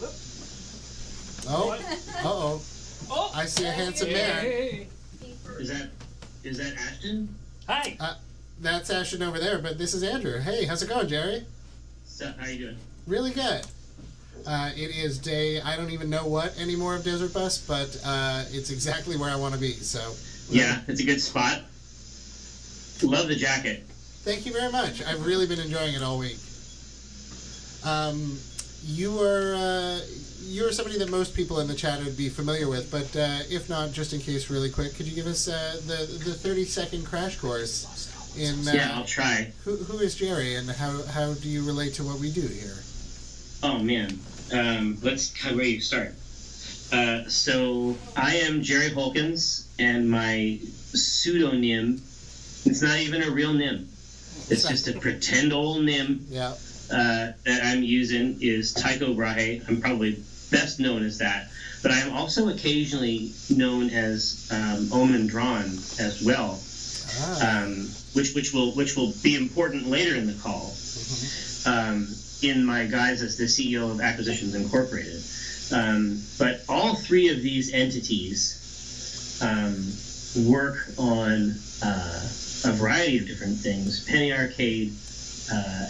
Oh, uh-oh. Oh, I see a handsome man. Hey. Is that Ashton? Hi. That's Ashton over there, but this is Andrew. Hey, how's it going, Jerry? So, how you doing? Really good. It is day, I don't even know what anymore of Desert Bus, but it's exactly where I want to be, so. Yeah, it's a good spot. Love the jacket. Thank you very much. I've really been enjoying it all week. You're somebody that most people in the chat would be familiar with, but if not, just in case really quick, could you give us the 30-second crash course in... yeah, I'll try. Who is Jerry, and how do you relate to what we do here? Oh, man. Where do you start? So, I am Jerry Holkins, and my pseudonym, it's not even a real nym. It's just a pretend old nym that I'm using is Tycho. I'm probably best known as that. But I am also occasionally known as Omin Dran as well, which will be important later in the call. In my guise as the CEO of Acquisitions Incorporated. But all three of these entities work on a variety of different things. Penny Arcade,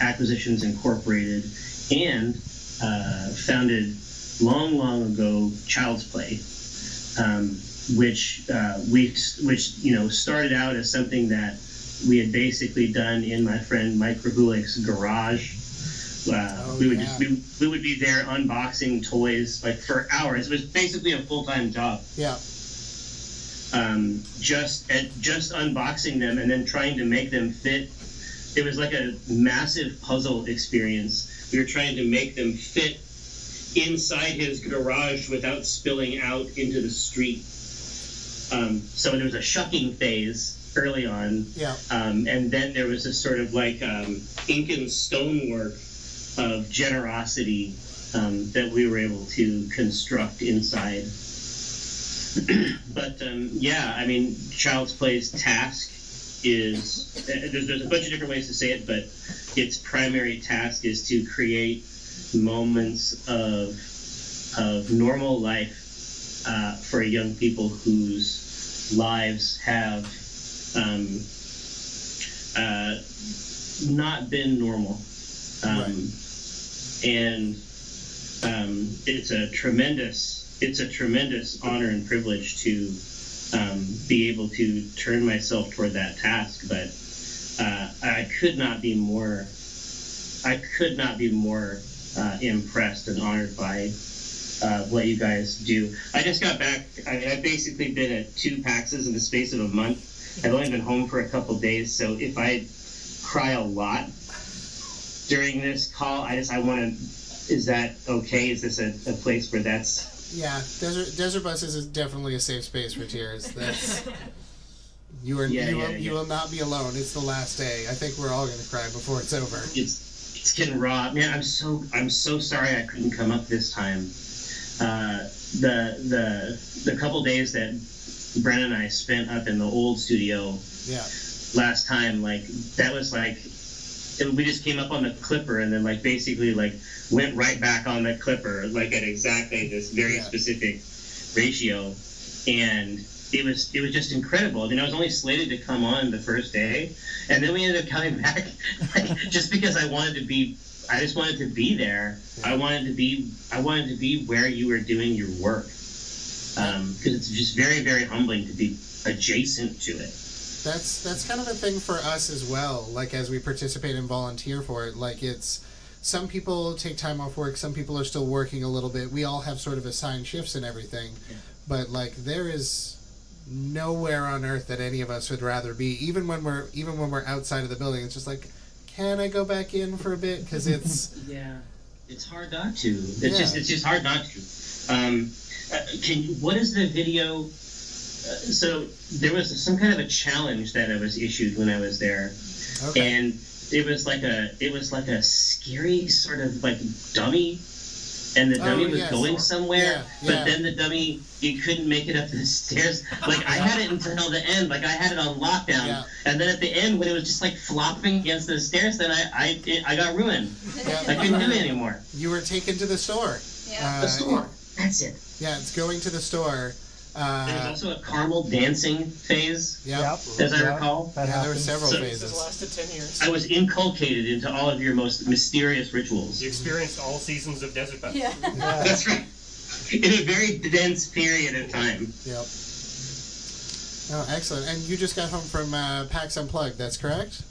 Acquisitions Incorporated, and founded long ago Child's Play, which started out as something that we had basically done in my friend Mike Rahulik's garage. We would be there unboxing toys like for hours. It was basically a full-time job. Yeah. Just unboxing them and then trying to make them fit. It was like a massive puzzle experience. We were trying to make them fit inside his garage without spilling out into the street. So there was a shucking phase early on. Yeah. And then there was this sort of like Incan stonework of generosity that we were able to construct inside. But yeah, I mean, Child's Play's task is there's a bunch of different ways to say it, but its primary task is to create moments of normal life for young people whose lives have not been normal. And it's a tremendous honor and privilege to be able to turn myself toward that task. But I could not be more impressed and honored by what you guys do. I just got back. I've basically been at 2 PAXs in the space of a month. I've only been home for a couple days, so if I cry a lot during this call, I want to. Is that okay? Is this a place where that's? Yeah, Desert Bus is definitely a safe space for tears. That's you will not be alone. It's the last day. I think we're all gonna cry before it's over. It's getting raw, man. I'm so sorry I couldn't come up this time. The couple days that Brennan and I spent up in the old studio last time, like that was like. We just came up on the clipper and then like basically like went right back on the clipper like at exactly this very specific ratio, and it was just incredible. I mean, I was only slated to come on the first day, and then we ended up coming back like, just because I just wanted to be there. I wanted to be where you were doing your work, because it's just very, very humbling to be adjacent to it. That's kind of a thing for us as well, like as we participate and volunteer for it. Like it's, some people take time off work, some people are still working a little bit. We all have sort of assigned shifts and everything, but like there is nowhere on earth that any of us would rather be, even when we're outside of the building. It's just like, can I go back in for a bit? Because it's it's hard not to. It's just hard not to. What is the video? So there was some kind of a challenge that I was issued when I was there, and it was like a scary sort of like dummy, and the dummy was going somewhere, but then the dummy, you couldn't make it up the stairs. Like I had it until the end, like I had it on lockdown, and then at the end when it was just like flopping against the stairs, then I got ruined. I couldn't do it anymore. You were taken to the store. Yeah. The store. That's it. Yeah, it's going to the store. There's also a caramel dancing phase, Yep. as I recall. Yeah, there were several So- phases. This lasted 10 years. I was inculcated into all of your most mysterious rituals. You experienced all seasons of Desert Fest. Yeah. That's right. In a very dense period of time. Yep. Oh, excellent. And you just got home from PAX Unplugged, that's correct?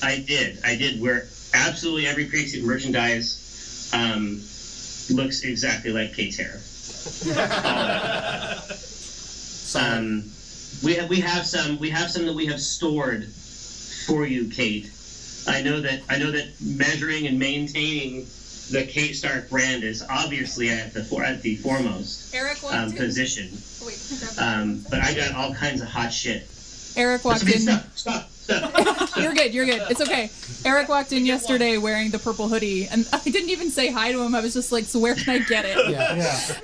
I did. Where absolutely every piece of merchandise looks exactly like Kate's hair. We have some that we have stored for you, Kate. I know that measuring and maintaining the Kate Stark brand is obviously at the foremost Eric walked in. position. Oh, wait, But I got all kinds of hot shit. Eric walked Okay, in. Stop. You're good. It's okay. Eric walked in yesterday wearing the purple hoodie, and I didn't even say hi to him. I was just like, so where can I get it? Yeah.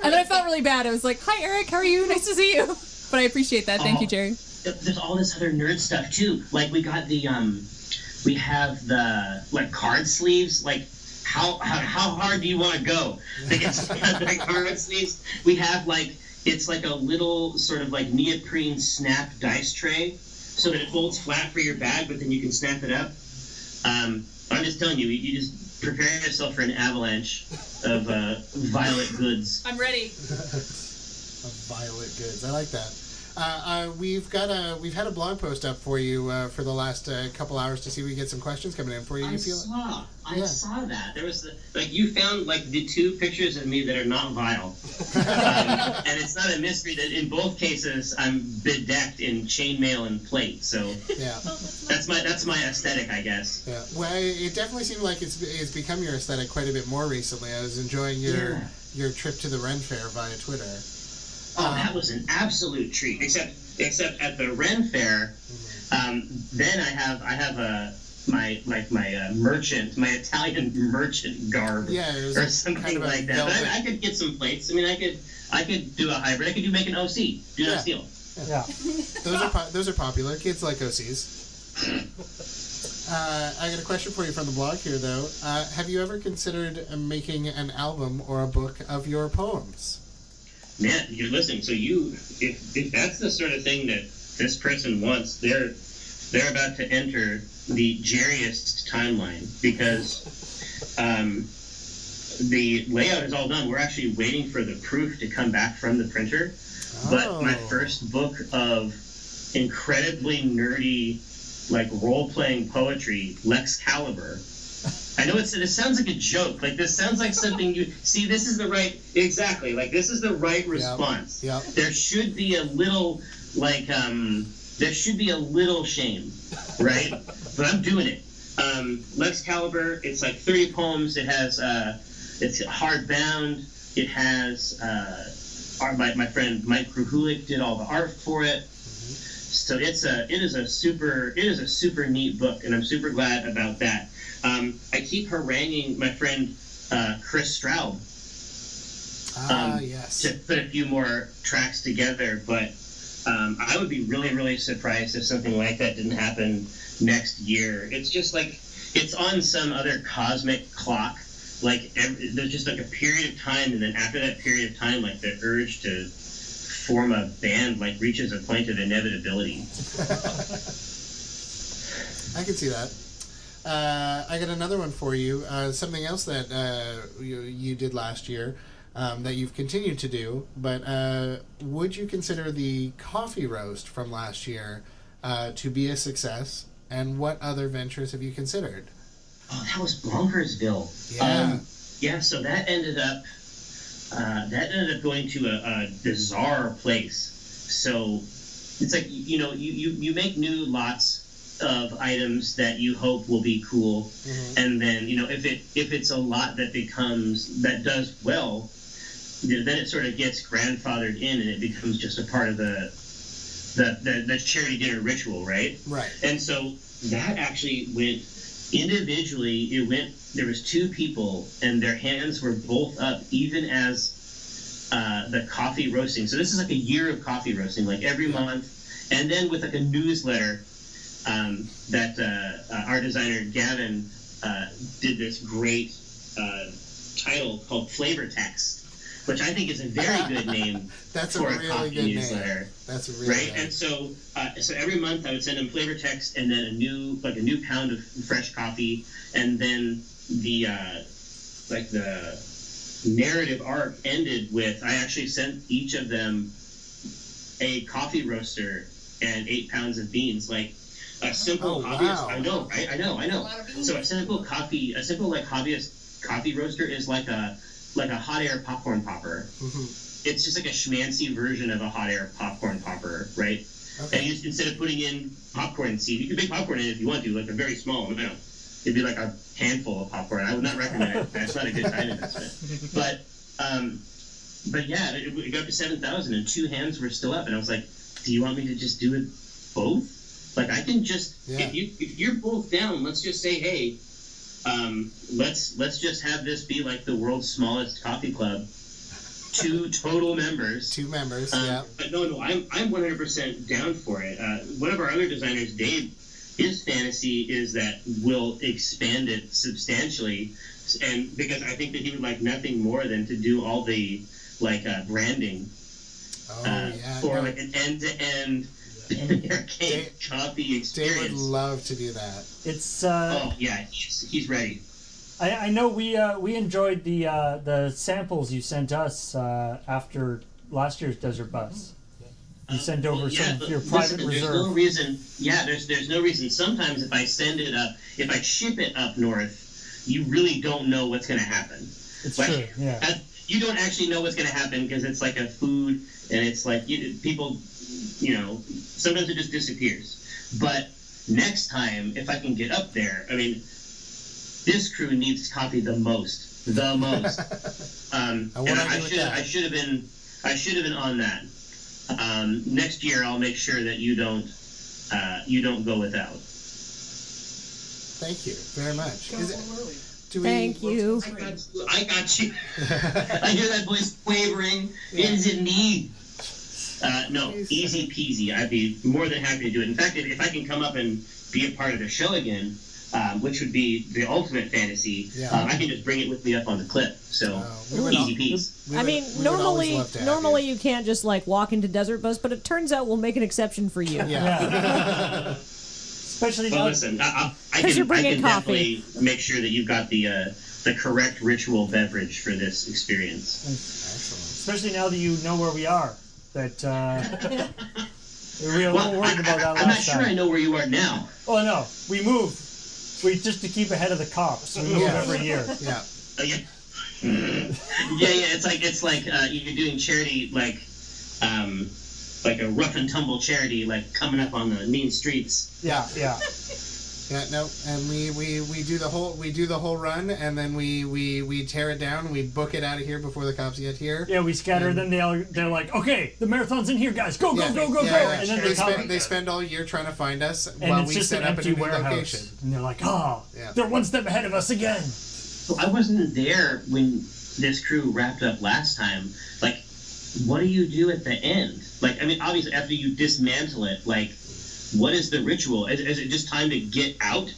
And then I felt really bad. I was like, hi, Eric. How are you? Nice to see you. But I appreciate that. Thank you, Jerry. There's all this other nerd stuff too. Like we got the we have the like card sleeves. Like how hard do you want to go to get the card sleeves? We have like it's like a little sort of like neoprene snap dice tray, so that it folds flat for your bag, but then you can snap it up. I'm just telling you, you just prepare yourself for an avalanche of violet goods. I'm ready. Of violet goods. I like that. We've had a blog post up for you for the last couple hours to see if we get some questions coming in for you. I saw that. There was you found like the two pictures of me that are not vile, and it's not a mystery that in both cases I'm bedecked in chainmail and plate. So yeah, that's my aesthetic, I guess. Yeah, well, it definitely seemed like it's become your aesthetic quite a bit more recently. I was enjoying your trip to the Ren Fair via Twitter. Oh, that was an absolute treat. Except at the Ren Fair, then I have my Italian merchant garb, or something kind of like that. But I could get some plates. I mean, I could do a hybrid. I could make an OC. Do not steal. Yeah, those are popular. Kids like OCs. I got a question for you from the blog here, though. Have you ever considered making an album or a book of your poems? Man, you're listening. So if that's the sort of thing that this person wants, they're about to enter the Jerryist timeline, because the layout is all done. We're actually waiting for the proof to come back from the printer. But my first book of incredibly nerdy, like role-playing poetry, Lexcalibur. I know it sounds like a joke. Like this sounds like something you see. This is the right this is the right response. Yep. There should be a little there should be a little shame, right? But I'm doing it. Lexcalibur. It's like 30 poems. It has it's hardbound. It has my friend Mike Kruhulik did all the art for it. So it is a super neat book, and I'm super glad about that. I keep haranguing my friend Chris Straub to put a few more tracks together, but I would be really, really surprised if something like that didn't happen next year. It's just like it's on some other cosmic clock. Like there's just like a period of time, and then after that period of time, like the urge to form a band like reaches a point of inevitability. I can see that. I got another one for you. Something else that you did last year that you've continued to do, but would you consider the coffee roast from last year to be a success? And what other ventures have you considered? Oh, that was Blunkersville. Yeah. So that ended up going to a bizarre place. So it's like you make new lots of items that you hope will be cool, and then if it's a lot that does well, then it sort of gets grandfathered in, and it becomes just a part of the charity dinner ritual, right? Right. And so that actually went individually. There was two people, and their hands were both up, even as the coffee roasting. So this is like a year of coffee roasting, like every month, and then with like a newsletter that our designer Gavin did this great title called Flavor Text, which I think is a very good name That's for a a really coffee good newsletter. name. That's a really Right, good. and so every month I would send them flavor text and then a new pound of fresh coffee, and then the narrative arc ended with I actually sent each of them a coffee roaster and 8 pounds of beans, like a simple hobbyist. Wow. I know. So a simple hobbyist coffee roaster is like a hot air popcorn popper. It's just like a schmancy version of a hot air popcorn popper, right? Okay. And instead of putting in popcorn seed, you can make popcorn in it if you want to, like a very small amount. It'd be like a handful of popcorn. I would not recommend it. That's not a good time investment. But yeah, it got up to 7,000, and 2 hands were still up, and I was like, "Do you want me to just do it both? Like I can just if you're both down, let's just say, hey, let's just have this be like the world's smallest coffee club." 2 total members. 2 members, yeah. But no, I'm 100% down for it. One of our other designers, Dave, his fantasy is that we'll expand it substantially, and because I think that he would like nothing more than to do all the branding for like an end-to-end arcade coffee experience. Dave would love to do that. It's oh yeah, he's ready. I know we enjoyed the samples you sent us after last year's Desert Bus. You sent over some of your private reserve. There's no reason. Yeah, there's no reason. Sometimes if I send it up, if I ship it up north, you really don't know what's going to happen. It's true. Yeah. You don't actually know what's going to happen because it's like a food, and it's like people, sometimes it just disappears. But next time, if I can get up there, I mean. This crew needs coffee the most. And I should have been on that. Next year, I'll make sure that you don't go without. Thank you very much. Thank you. I got you. I hear that voice quavering. Is it me? No, easy peasy. I'd be more than happy to do it. In fact, if I can come up and be a part of the show again, which would be the ultimate fantasy, I can just bring it with me up on the clip. So easy peasy. I mean, normally you can't just like walk into Desert Bus, but it turns out we'll make an exception for you. Yeah. Especially well, listen, I can definitely make sure that you've got the correct ritual beverage for this experience. Excellent. Especially now that you know where we are. That we were a little worried about that last time. I'm not sure I know where you are now. Oh no, we move. Just to keep ahead of the cops. We move every year. Yeah. It's like you're doing charity like a rough and tumble charity, like coming up on the mean streets. Yeah. No, and we do the whole run, and then we tear it down, and we book it out of here before the cops get here. Yeah, we scatter. And then they're like, okay, the marathon's in here, guys, go. And then they spend all year trying to find us and while it's we just set an up empty in a new warehouse. location. And they're like, they're one step ahead of us again. So I wasn't there when this crew wrapped up last time. Like, what do you do at the end? Like, I mean, obviously after you dismantle it, like, what is the ritual? Is it just time to get out?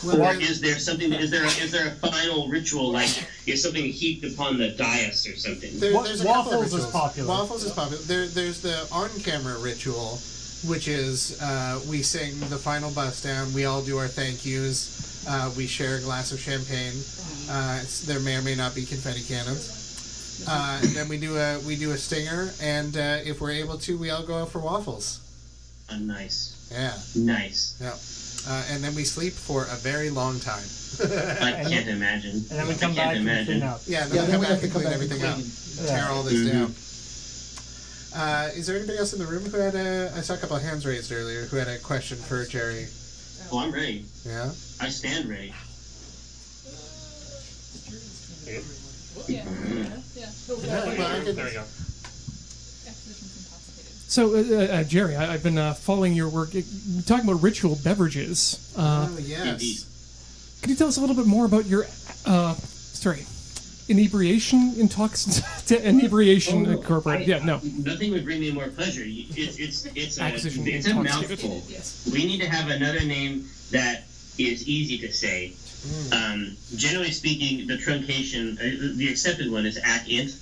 Well, or is there something? Is there a final ritual? Like, is something heaped upon the dais or something? There's a couple of Waffles is rituals. popular. Waffles is popular. There's the on-camera ritual, which is we sing the final bus down. We all do our thank yous. We share a glass of champagne. There may or may not be confetti cannons. And then we do a stinger, and if we're able to, we all go out for waffles. Nice. Yeah. Nice. Yeah. And then we sleep for a very long time. I can't imagine. And then we come back and clean up. Yeah, and then we come back and clean everything up. Tear all this down. Is there anybody else in the room who had I saw a couple of hands raised earlier, who had a question for Jerry? Oh, I'm ready. Yeah? I stand ready. There we go. So, Jerry, I've been following your work. You're talking about ritual beverages. Yes. Indeed. Could you tell us a little bit more about your, inebriation inebriation corporate? Nothing would bring me more pleasure. It's a Intoxicated. mouthful. Yes. We need to have another name that is easy to say. Generally speaking, the truncation, the accepted one is ACINT.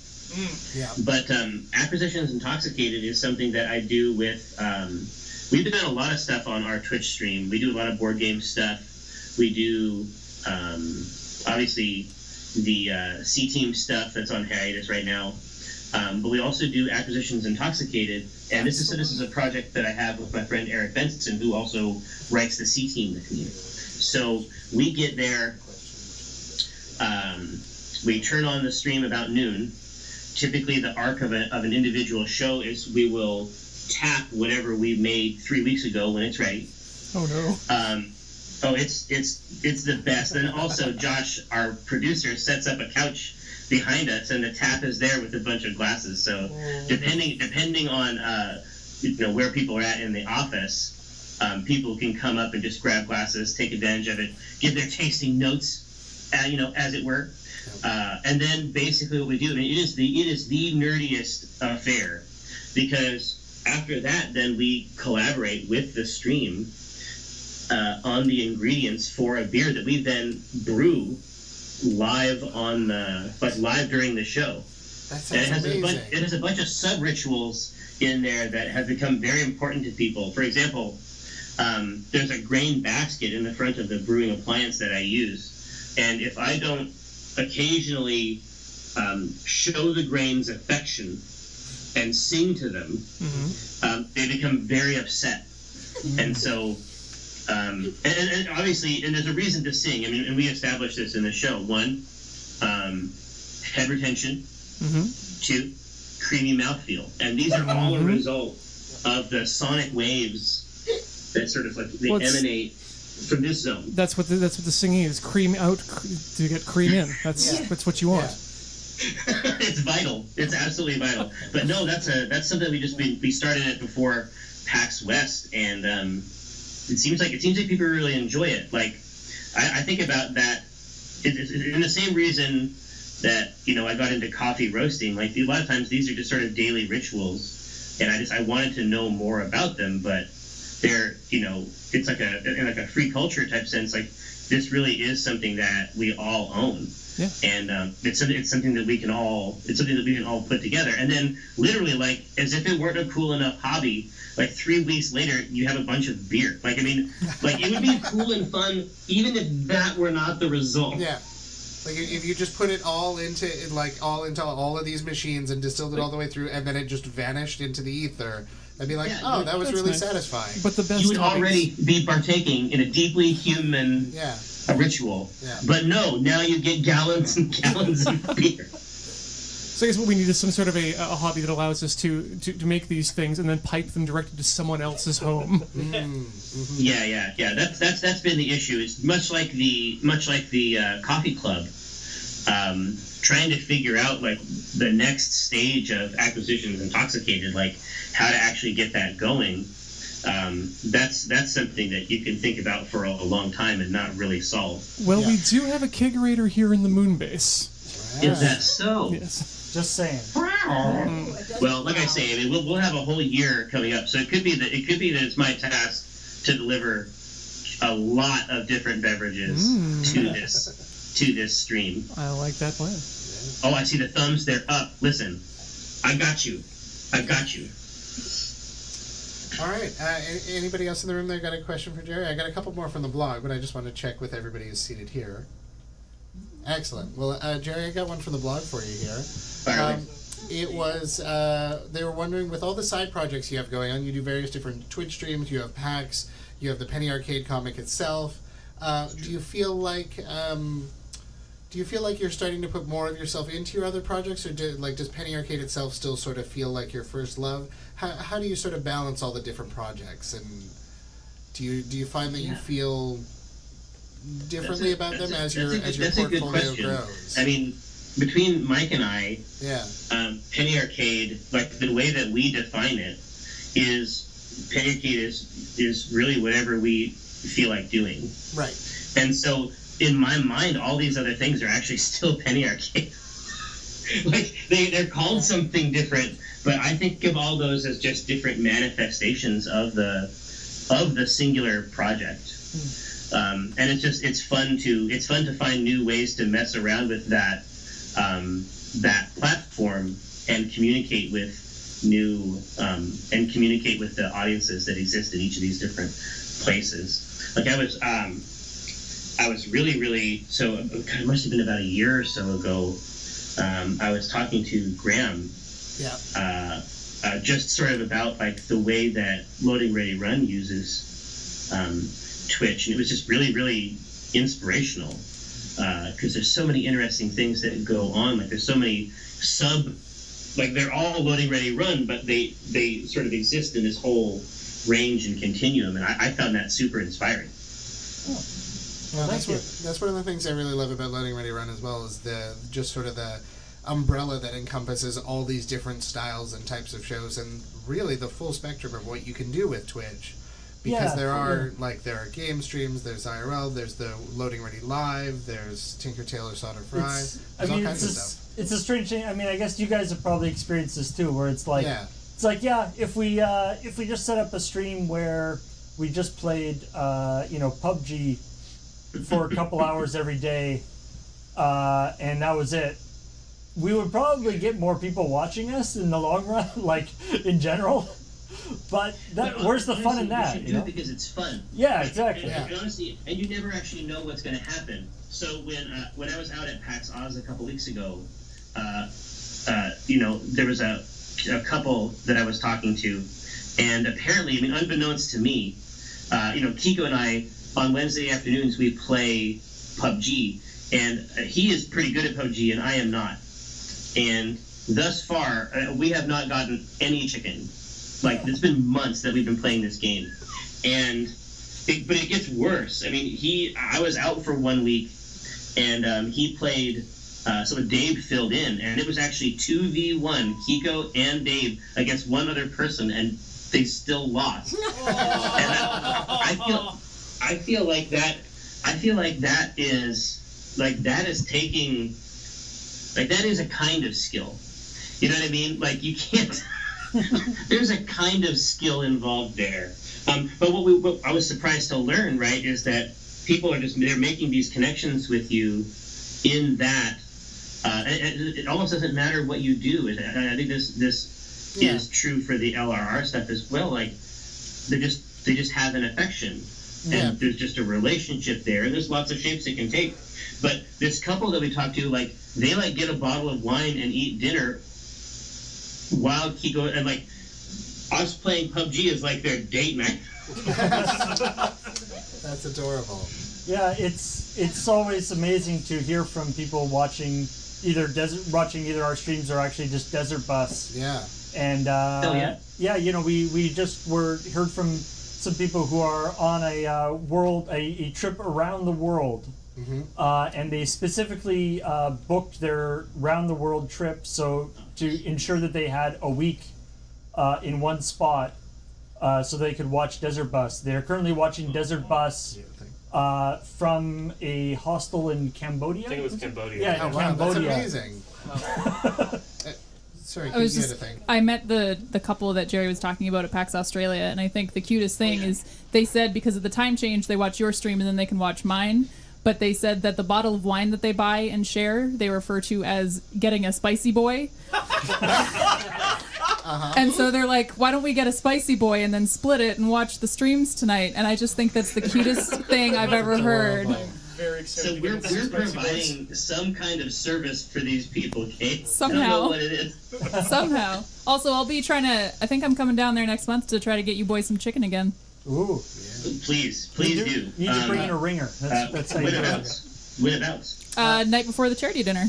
Yeah. But Acquisitions Intoxicated is something that I do with. We've been doing a lot of stuff on our Twitch stream. We do a lot of board game stuff. We do obviously the C-Team stuff that's on hiatus right now. But we also do Acquisitions Intoxicated, and this is a project that I have with my friend Eric Benson, who also writes the C-Team with me. So we get there, we turn on the stream about noon. Typically, the arc of an individual show is we will tap whatever we made 3 weeks ago when it's ready. Oh no. It's the best. And also, Josh, our producer, sets up a couch behind us, and the tap is there with a bunch of glasses. So depending on where people are at in the office, people can come up and just grab glasses, take advantage of it, give their tasting notes, as it were. And then basically what we do, it is the nerdiest affair, because after that, then we collaborate with the stream on the ingredients for a beer that we then brew live live during the show. That sounds amazing. It has a bunch of sub rituals in there that have become very important to people. For example, there's a grain basket in the front of the brewing appliance that I use, and if I don't occasionally show the grains affection and sing to them, they become very upset. And so, and obviously, and there's a reason to sing. I mean, and we established this in the show. 1, head retention. 2, creamy mouthfeel. And these are all a result of the sonic waves that sort of they emanate from this zone. That's what the singing is. Cream out to get cream in. That's what you want. Yeah. It's vital. It's absolutely vital. But no, that's something we started it before PAX West, and it seems like people really enjoy it. Like I think about that in the same reason that I got into coffee roasting. Like a lot of times these are just sort of daily rituals, and I wanted to know more about them, but they're it's like a free culture type sense. Like this really is something that we all own. Yeah. And it's something that we can all put together. And then literally, like, as if it weren't a cool enough hobby, like 3 weeks later you have a bunch of beer. Like, I mean, like, it would be cool and fun even if that were not the result. Yeah. Like if you just put it all into all of these machines and distilled it all the way through, and then it just vanished into the ether, I'd be like, that was really satisfying. But the best you would already be partaking in a deeply human ritual. Yeah. But no, now you get gallons and gallons of beer. So I guess what we need is some sort of a hobby that allows us to make these things and then pipe them directly to someone else's home. Yeah. That's been the issue. It's much like the coffee club. Trying to figure out like the next stage of Acquisitions Intoxicated, like how to actually get that going. That's something that you can think about for a long time and not really solve. Well, we do have a kegerator here in the moon base. Is that so? Yes. Just saying. Well, like I say, I mean, we'll have a whole year coming up, so it could be that it's my task to deliver a lot of different beverages to this stream. I like that plan. Oh, I see the thumbs. They're up. Listen, I got you. All right. Anybody else in the room there got a question for Jerry? I got a couple more from the blog, but I just want to check with everybody who's seated here. Excellent. Well, Jerry, I got one from the blog for you here. It was, they were wondering, with all the side projects you have going on, you do various different Twitch streams, you have PAX, you have the Penny Arcade comic itself. Do you feel like you're starting to put more of yourself into your other projects, or does Penny Arcade itself still sort of feel like your first love? How do you sort of balance all the different projects, and do you find that you feel differently about them as your portfolio grows? I mean, between Mike and I, Penny Arcade, like the way that we define it, is Penny Arcade is really whatever we feel like doing. Right. And so, in my mind, all these other things are actually still Penny Arcade. Like they're called something different, but I think of all those as just different manifestations of the singular project. And it's fun to find new ways to mess around with that that platform and communicate with the audiences that exist in each of these different places. Like I was really so it must have been about a year or so ago. I was talking to Graham, just sort of about like the way that Loading Ready Run uses Twitch, and it was just really inspirational because there's so many interesting things that go on. Like there's so many like they're all Loading Ready Run, but they sort of exist in this whole range and continuum, and I found that super inspiring. Well, that's one of the things I really love about Loading Ready Run as well, is just sort of the umbrella that encompasses all these different styles and types of shows, and really the full spectrum of what you can do with Twitch. Because there are game streams, there's IRL, there's the Loading Ready Live, there's Tinker Tailor Solder Fry, there's all kinds of stuff. It's a strange thing. I mean, I guess you guys have probably experienced this too, where it's like, if we just set up a stream where we just played, PUBG for a couple hours every day, and that was it, we would probably get more people watching us in the long run, like in general. But where's the fun in that? You should do it because it's fun. Yeah, exactly. And honestly, and you never actually know what's going to happen. So when I was out at PAX Oz a couple weeks ago, there was a couple that I was talking to, and apparently, I mean, unbeknownst to me, Kiko and I on Wednesday afternoons we play PUBG, and he is pretty good at PUBG, and I am not. And thus far, we have not gotten any chicken. Like, it's been months that we've been playing this game. But it gets worse. I mean, I was out for 1 week, and he played, so Dave filled in, and it was actually 2v1, Kiko and Dave, against one other person, and they still lost. And I feel like that is a kind of skill. You know what I mean? Like, you can't... There's a kind of skill involved there. But what I was surprised to learn, right, is that people they're making these connections with you in that it almost doesn't matter what you do. And I think this is true for the LRR stuff as well. Like they just have an affection, and there's just a relationship there, and there's lots of shapes it can take. But this couple that we talked to, like, they like get a bottle of wine and eat dinner while Kiko, and like us playing PUBG is like their date night. That's adorable. Yeah, it's always amazing to hear from people watching either our streams or actually just Desert Bus. Yeah. And we just heard from some people who are on a trip around the world. Mm-hmm. And they specifically booked their round-the-world trip to ensure that they had a week in one spot so they could watch Desert Bus. They're currently watching Desert Bus from a hostel in Cambodia. I think it was Cambodia. Yeah, wow, Cambodia. That's amazing. Sorry, I met the couple that Jerry was talking about at PAX Australia, and I think the cutest thing is they said because of the time change, they watch your stream and then they can watch mine. But they said that the bottle of wine that they buy and share, they refer to as getting a spicy boy. And so they're like, why don't we get a spicy boy and then split it and watch the streams tonight? And I just think that's the cutest thing I've ever heard. Very excited. So we're providing some kind of service for these people, Kate. Somehow. I don't know what it is. Somehow. Also, I'll be I think I'm coming down there next month to try to get you boys some chicken again. Ooh. Please do. You need to bring in a ringer. That's how you do it. Whenabouts? Night before the charity dinner.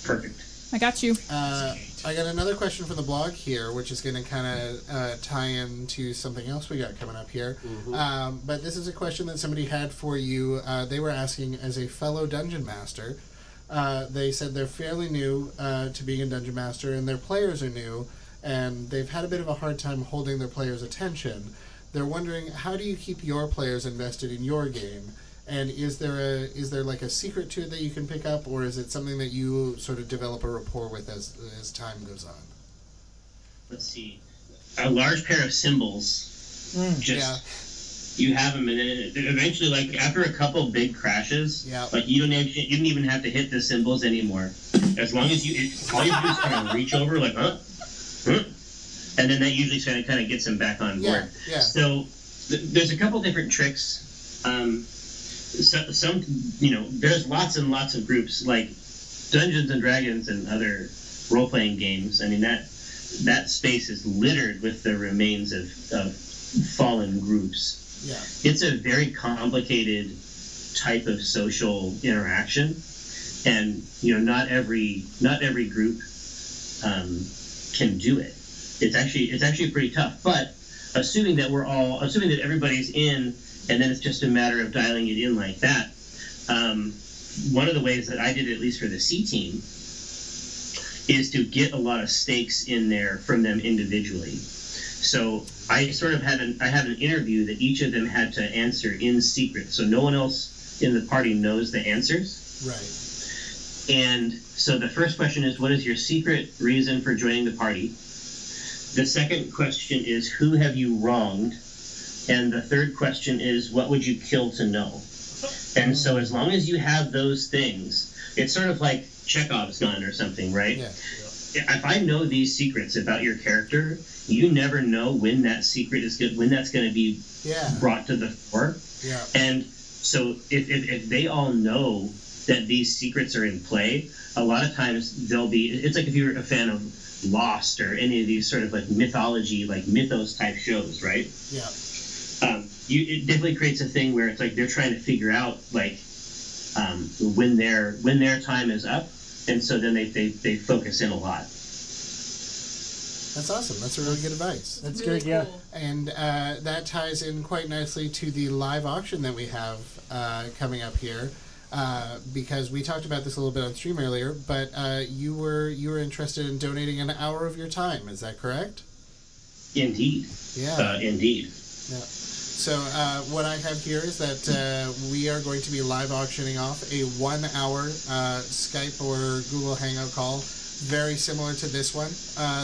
Perfect. I got you. I got another question from the blog here, which is going to kind of tie into something else we got coming up here. Mm-hmm. But this is a question that somebody had for you. They were asking, as a fellow Dungeon Master, they said they're fairly new to being a Dungeon Master, and their players are new, and they've had a bit of a hard time holding their players' attention. They're wondering, how do you keep your players invested in your game? And is there like a secret to it that you can pick up, or is it something that you sort of develop a rapport with as time goes on? Let's see. A large pair of cymbals. You have them, and then eventually, like after a couple big crashes, like you don't even have to hit the cymbals anymore. As long as all you do is kind of reach over, like, huh? And then that usually kind of gets them back on board. Yeah. So there's a couple different tricks. Some, there's lots and lots of groups like Dungeons and Dragons and other role-playing games. I mean, that space is littered with the remains of fallen groups. Yeah. It's a very complicated type of social interaction, and not every group can do it. It's actually pretty tough. But assuming that everybody's in, and then it's just a matter of dialing it in like that. One of the ways that I did it, at least for the C team, is to get a lot of stakes in there from them individually. So I sort of had an interview that each of them had to answer in secret, so no one else in the party knows the answers. Right. And so the first question is, what is your secret reason for joining the party? The second question is, who have you wronged? And the third question is, what would you kill to know? And so as long as you have those things, it's sort of like Chekhov's gun or something, right? Yeah. If I know these secrets about your character, you never know when that secret is good, when that's going to be brought to the fore. Yeah. And so if they all know that these secrets are in play, a lot of times it's like if you're a fan of Lost or any of these sort of like mythology, like mythos type shows, right? Yeah. It definitely creates a thing where it's like they're trying to figure out like when their time is up, and so then they focus in a lot. That's awesome. That's really good advice. That's really good, yeah. cool. And that ties in quite nicely to the live auction that we have coming up here, because we talked about this a little bit on stream earlier. But you were interested in donating an hour of your time. Is that correct? Indeed. Yeah. Indeed. Yeah. So what I have here is that we are going to be live auctioning off a 1 hour Skype or Google Hangout call, very similar to this one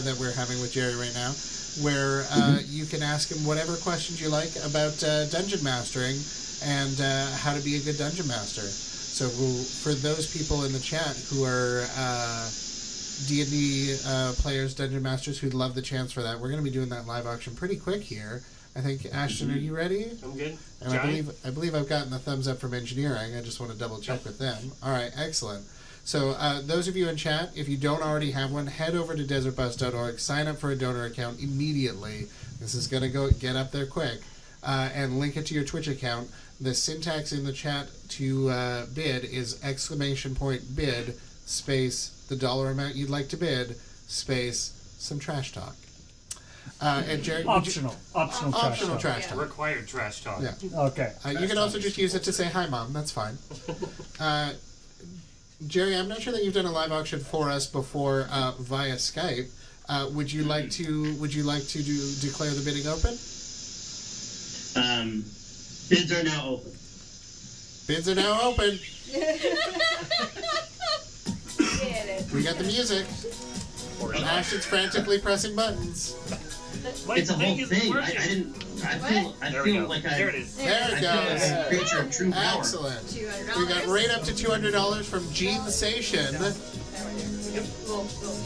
that we're having with Jerry right now, where you can ask him whatever questions you like about dungeon mastering and how to be a good dungeon master. So for those people in the chat who are D&D players, dungeon masters who'd love the chance for that, we're going to be doing that live auction pretty quick here. I think, Ashton, are you ready? I'm good. And I believe I've gotten the thumbs up from engineering. I just want to double check with them. All right, excellent. So those of you in chat, if you don't already have one, head over to desertbus.org, sign up for a donor account immediately. This is going to get up there quick, and link it to your Twitch account. The syntax in the chat to bid is !bid space the dollar amount you'd like to bid space some trash talk. And Jerry, optional trash talk. Required trash talk. Yeah. Okay. You can also just use it to say hi, Mom. That's fine. Jerry, I'm not sure that you've done a live auction for us before via Skype. Would you like to declare the bidding open? Bids are now open. Bids are now open. We got the music. Ashton's frantically pressing buttons. It's a whole thing. I feel like There it is. There it goes. a creature of true power. Excellent. We got right up to $200 from Gene Sation.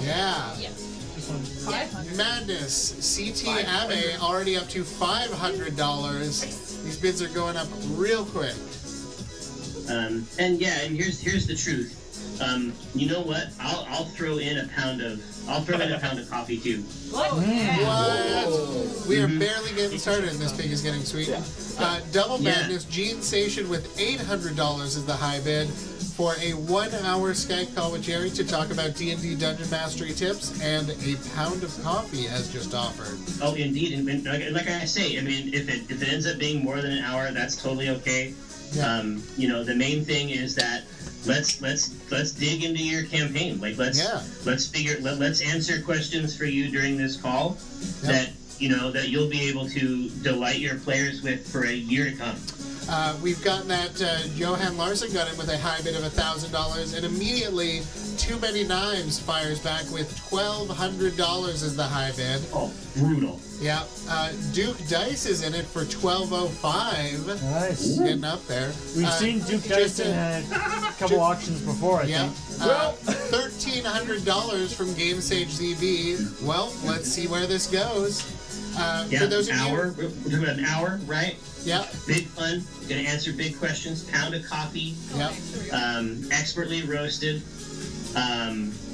Yeah. Madness. CT Abe already up to $500. These bids are going up real quick. And here's the truth. You know what? I'll throw in a pound of coffee too. What? We are barely getting started, and this pig is getting sweet. Double Madness, Gene Sation with $800 is the high bid for a 1 hour Skype call with Jerry to talk about D&D Dungeon Mastery tips, and a pound of coffee has just offered. Oh, indeed. And like I say, I mean, if it ends up being more than an hour, that's totally okay. Yeah. The main thing is that let's dig into your campaign. Like let's answer questions for you during this call that you'll be able to delight your players with for a year to come. We've gotten that Johan Larson got in with a high bid of $1,000, and immediately Too Many Knives fires back with $1,200 as the high bid. Oh, brutal. Yeah. Duke Dice is in it for $1,205. Nice. Getting up there. We've seen Duke Dice in a couple auctions before, I think. $1,300 from Game Sage ZB. Well, let's see where this goes. Yeah, for those an of you, hour. We're talking about an hour, right? Yeah. Big fun. Gonna answer big questions. Pound of coffee. Yep. Expertly roasted.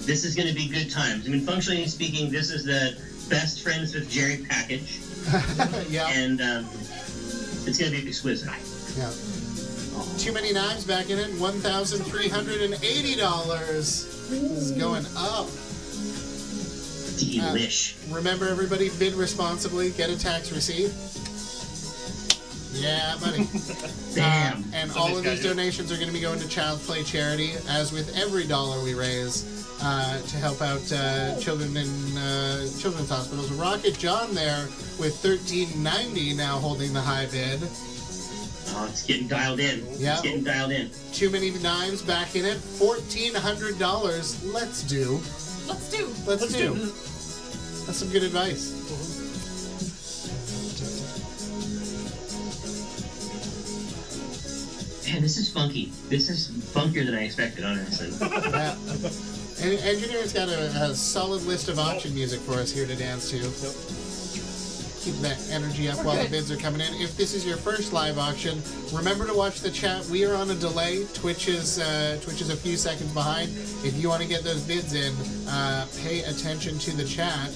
This is gonna be good times. I mean, functionally speaking, this is the best friends with Jerry package. Yeah. And it's gonna be exquisite. Yeah. Too Many Knives back in it. $1,380. This is going up. Delish. Remember, everybody, bid responsibly. Get a tax receipt. Yeah, buddy. Bam. And all of these donations are going to be going to Child Play Charity, as with every dollar we raise, to help out children in children's hospitals. Rocket John there with $1,390 now holding the high bid. Oh, it's getting dialed in. Yeah. It's getting dialed in. Too Many Knives back in it. $1,400. Let's do. Let's do. Let's do. That's some good advice. Man, this is funky. This is funkier than I expected, honestly. Yeah. And Engineer's got a solid list of auction music for us here to dance to. Keep that energy up while the bids are coming in. If this is your first live auction, remember to watch the chat. We are on a delay. Twitch is a few seconds behind. If you want to get those bids in, pay attention to the chat.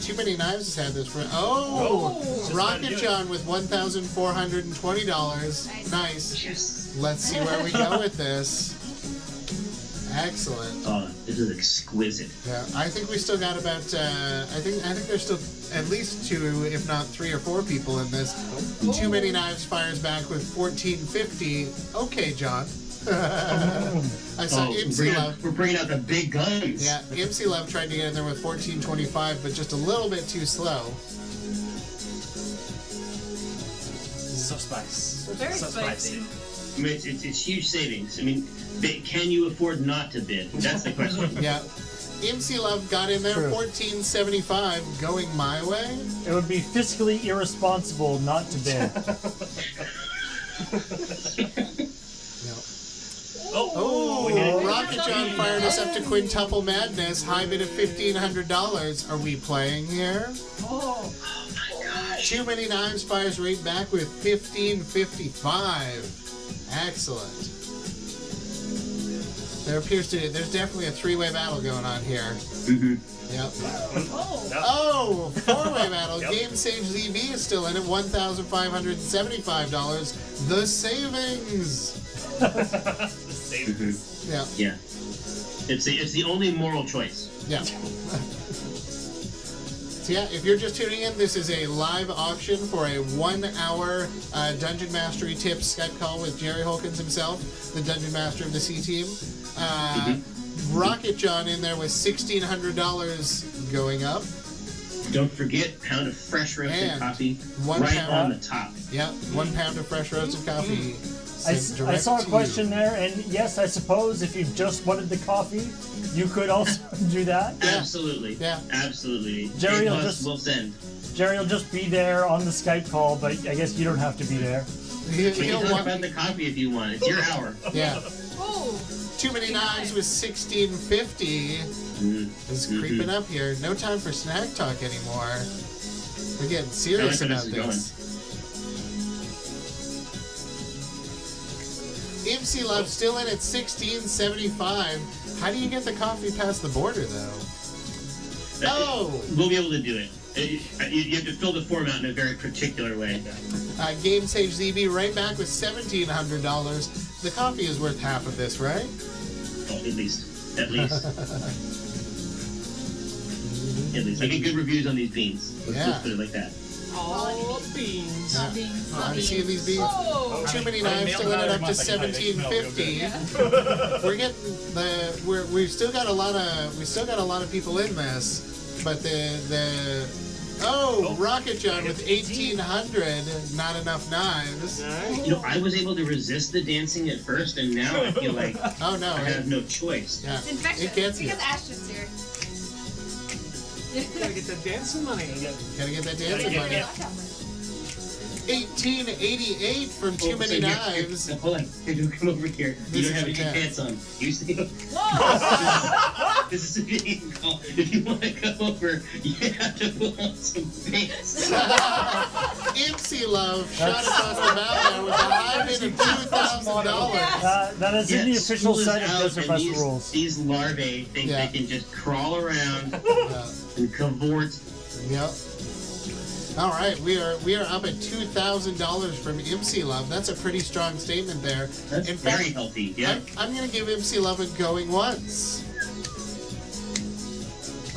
Too Many Knives has had this for Rocket John with $1,420. Nice. Yes. Let's see where we go with this. Excellent. Oh, this is exquisite. Yeah, I think we still got about. I think there's still at least 2, if not 3 or 4 people in this. Too Many Knives fires back with $1,450. Okay, John. I saw MC Love. We're bringing out the big guns. Yeah, MC Love tried to get in there with $1,425, but just a little bit too slow. So spicy. Very spicy. I mean, it's huge savings. I mean, can you afford not to bid? That's the question. Yeah. MC Love got in there, $1,475, going my way. It would be fiscally irresponsible not to bid. Oh, Rocket John fired us up to quintuple madness. High bid of $1,500. Are we playing here? Oh my gosh. Too Many Knives fires right back with $1,555. Excellent. There's definitely a 3-way battle going on here. Mm-hmm. Yep. Oh, 4-way battle. Game Sage ZB is still in at $1,575. The savings. Yeah. Yeah. It's the only moral choice. Yeah. So yeah, if you're just tuning in, this is a live auction for a 1-hour Dungeon Mastery Tips Skype call with Jerry Holkins himself, the Dungeon Master of the C-Team. Rocket John in there with $1,600 going up. Don't forget, pound of fresh roasted coffee on the top. Yeah, 1 pound of fresh roasted coffee. I saw a question there, and yes, I suppose if you just wanted the coffee, you could also do that. Yeah. Absolutely. Yeah. Absolutely. Jerry will just be there on the Skype call, but I guess you don't have to be there. You can talk about the coffee if you want. It's your hour. Yeah. Too Many Knives with $1,650. It's creeping up here. No time for snack talk anymore. We're getting serious about this. MC Love still in at $1,675. How do you get the coffee past the border, though? We'll be able to do it. You have to fill the form out in a very particular way. Game Sage ZB right back with $1,700. The coffee is worth half of this, right? Oh, at least. At least. I get good reviews on these beans. Let's put it like that. Oh, beans. I'm seeing these beans. Too Many Knives still in it up to $1,750. We're getting we've still got a lot of people in this, but Oh, Rocket John with 1,800. Not enough knives. You know, I was able to resist the dancing at first, and now I feel like oh no, I have no choice. Yeah, It's infectious. it gets you. Because Ashton's here. Gotta get that dancing money. Gotta get that dancing money. 1888 from Too Many Knives. Hold on, here, come over here. You This don't have is any intense. pants on. You see? Whoa! This is a video call. If you want to come over, you have to put on some pants. MC Love shot across the bow with a high bid of $2,000. That is in the official school is site of out, Desert and Fest these, rules. These larvae think Yeah. they can just crawl around and cavort. Yep. All right, we are up at $2,000 from MC Love. That's a pretty strong statement there. That's In very fact, healthy. Yeah. I'm going to give MC Love a going once.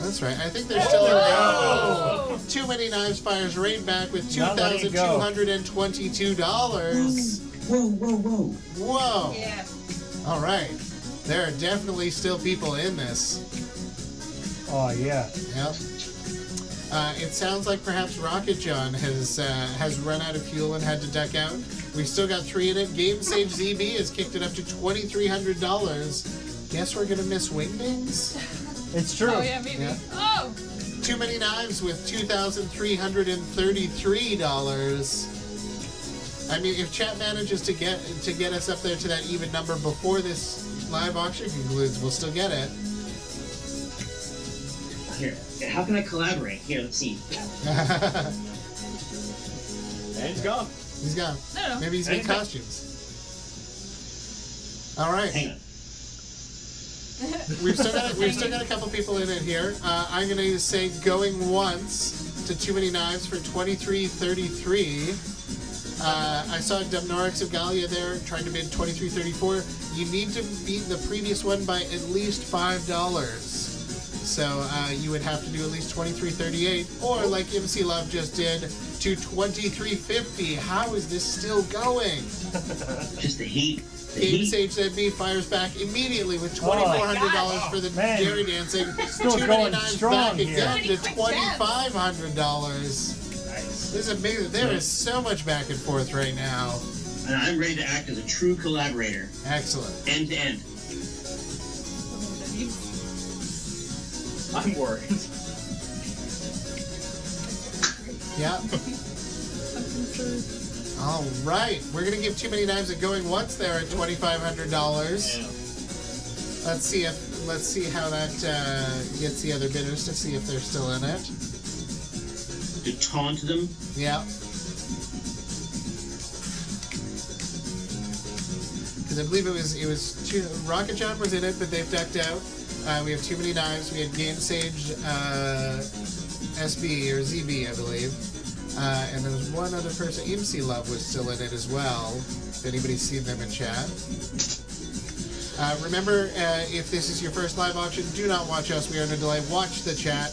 That's right. I think they're still in. Oh! Too Many Knives fires right back with $2,222. Whoa, whoa, whoa. Whoa. Yeah. All right. There are definitely still people in this. Oh yeah. Yep. It sounds like perhaps Rocket John has run out of fuel and had to duck out. We still got 3 in it. Game Sage ZB has kicked it up to $2,300. Guess we're gonna miss Wingdings? It's true. Oh yeah, maybe. Yeah. Oh! Too Many Knives with $2,333. I mean, if chat manages to get us up there to that even number before this live auction concludes, we'll still get it. Here, how can I collaborate? Here, let's see. And he's gone. He's gone. No. Maybe he's made costumes. All right. Hang on. We've still got a couple people in it here. I'm going to say going once to Too Many Knives for $23.33. I saw Dubnorix of Gallia there trying to bid $23.34. You need to beat the previous one by at least $5. So you would have to do at least $23.38, or like MC Love just did, to $23.50. How is this still going? Just the heat. Game Sage ZB fires back immediately with $2,400 for the Jerry Dancing. Still Too Many going Knives strong back here. again to Quick $2,500. This is amazing. There is so much back and forth right now. And I'm ready to act as a true collaborator, Excellent. end to end. I'm worried. Yeah. All right, we're gonna give Too Many Knives a going once there at $2,500. Yeah. Let's see how that gets the other bidders to see if they're still in it. To taunt them. Yeah. Because I believe it was Rocket John was in it, but they've ducked out. We have Too Many Knives. We had Game Sage SB or ZB, I believe. And there was one other person. MC Love was still in it as well. If anybody's seen them in chat. Remember, if this is your first live auction, do not watch us. We are in a delay. Watch the chat,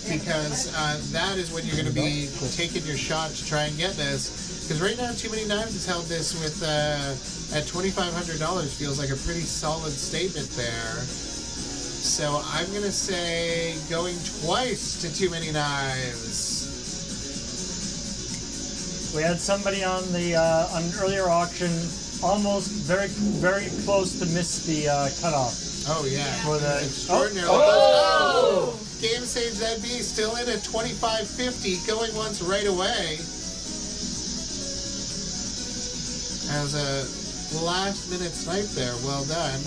because that is when you're going to be taking your shot to try and get this. Because right now, Too Many Knives has held this with at $2,500. Feels like a pretty solid statement there. So I'm going to say going twice to Too Many Knives. We had somebody on the on an earlier auction almost very close to miss the cutoff. Oh yeah, For the extraordinary. Oh! Game Sage ZB still in at $25.50, going once right away. As a last minute snipe there, well done.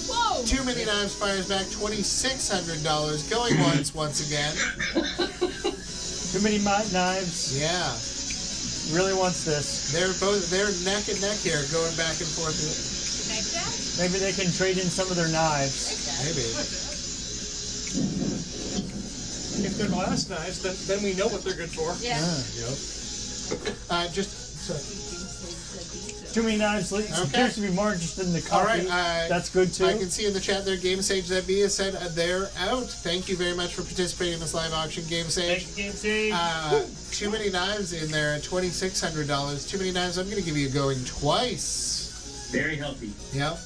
Whoa! Too Many Knives fires back $2,600, going once again. Too Many Knives Yeah, really wants this. they're neck and neck here, going back and forth. Knife down? Maybe they can trade in some of their knives. Maybe. If they're glass knives, then we know what they're good for. Yeah. Too Many Knives appears to be more interested in the coffee. All right, that's good too. I can see in the chat there, Game Sage ZB has said they're out. Thank you very much for participating in this live auction, Game Sage. Thank you, Game Sage. Too Many Knives in there at $2,600. Too Many Knives, I'm going to give you a going twice. Very healthy. Yep.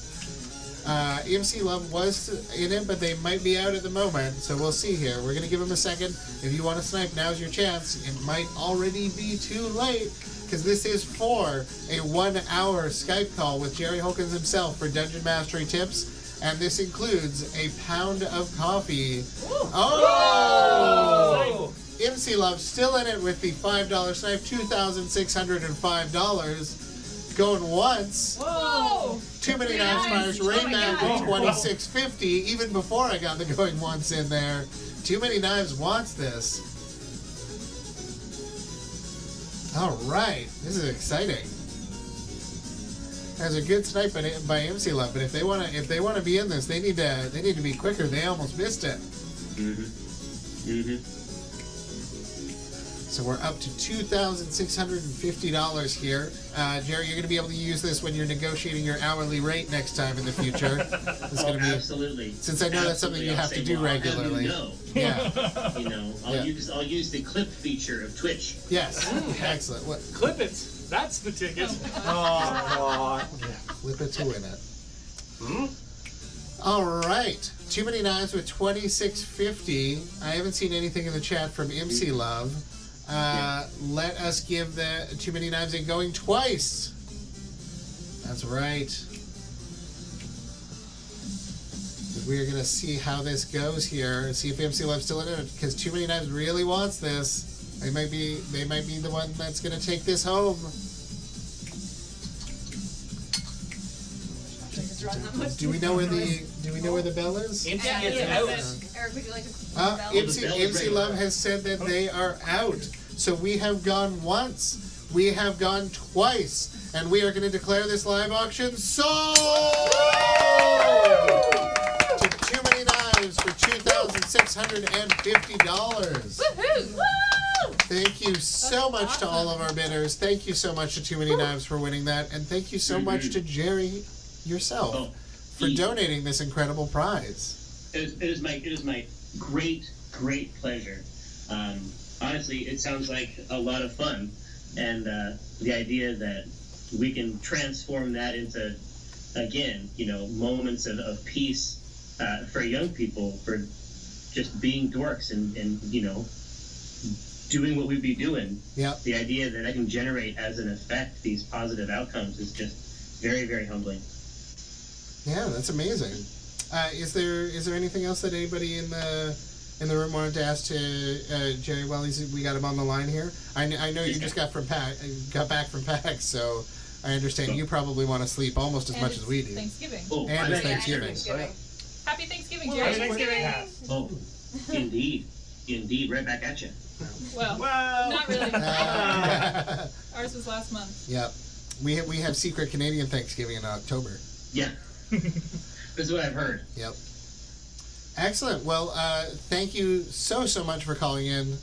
MC Love was in it, but they might be out at the moment, so we'll see here. We're going to give them a second. If you want to snipe, now's your chance. It might already be too late, because this is for a 1-hour Skype call with Jerry Holkins himself for Dungeon Mastery tips, and this includes a pound of coffee. Oh! MC Love still in it with the $5 snipe, $2,605. Going once. Whoa! Too many knives fires. Right back at $26.50. Even before I got the going once in there. Too many knives wants this. All right, this is exciting. That's a good snipe by MC Love, but if they want to be in this, they need to be quicker. They almost missed it. So we're up to $2,650 here. Jerry, you're going to be able to use this when you're negotiating your hourly rate next time in the future. It's going to be, absolutely. Since I know that's something you have to do regularly. Yeah. I'll use the clip feature of Twitch. Yes. Excellent. What? Clip it. That's the ticket. Oh, yeah. Clip it to win it. All right. Too many knives with $26.50. I haven't seen anything in the chat from MC Love. Let us give the Too Many Knives a going twice. That's right. We're going to see how this goes here. See if MC Love's still in it, because Too Many Knives really wants this. They might be the one that's going to take this home. Do we know where the bell is? MC is out. Eric, would you like to call the bell? MC Love has said that they are out. So we have gone once, we have gone twice, and we are going to declare this live auction sold to Too Many Knives for $2,650. Thank you so much to all of our bidders. Thank you so much to Too Many Knives for winning that, and thank you so much to Jerry yourself for donating this incredible prize. It is my great pleasure. Honestly, it sounds like a lot of fun, and the idea that we can transform that into, again, moments of peace for young people, for just being dorks and doing what we'd be doing. Yeah. The idea that I can generate as an effect these positive outcomes is just very, very humbling. Yeah, that's amazing. Is there anything else that anybody in the room wanted to ask to Jerry while we got him on the line here? I know you just got back from PAX, so I understand you probably want to sleep almost as much as we do. Thanksgiving. And it's Thanksgiving. Happy Thanksgiving, Jerry. Happy Thanksgiving. Oh, indeed, right back at you. Well, not really. Ours was last month. Yep. We have secret Canadian Thanksgiving in October. Yeah. This is what I've heard. Yep. Excellent. Well, thank you so much for calling in.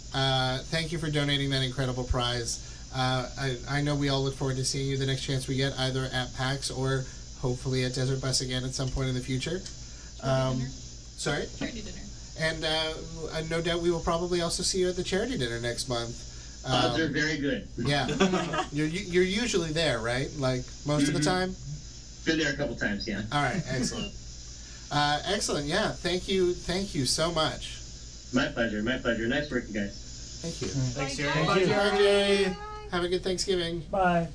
Thank you for donating that incredible prize. I know we all look forward to seeing you the next chance we get, either at PAX or hopefully at Desert Bus again at some point in the future. Sorry? Charity dinner. And no doubt we will probably also see you at the charity dinner next month. Odds are very good. Yeah. You're usually there, right? Like most of the time? Been there a couple times, yeah. All right, excellent. Excellent, yeah. Thank you so much. My pleasure. Nice work, you guys. Thank you. Thanks, Jerry. Bye, Jerry. Have a good Thanksgiving. Bye.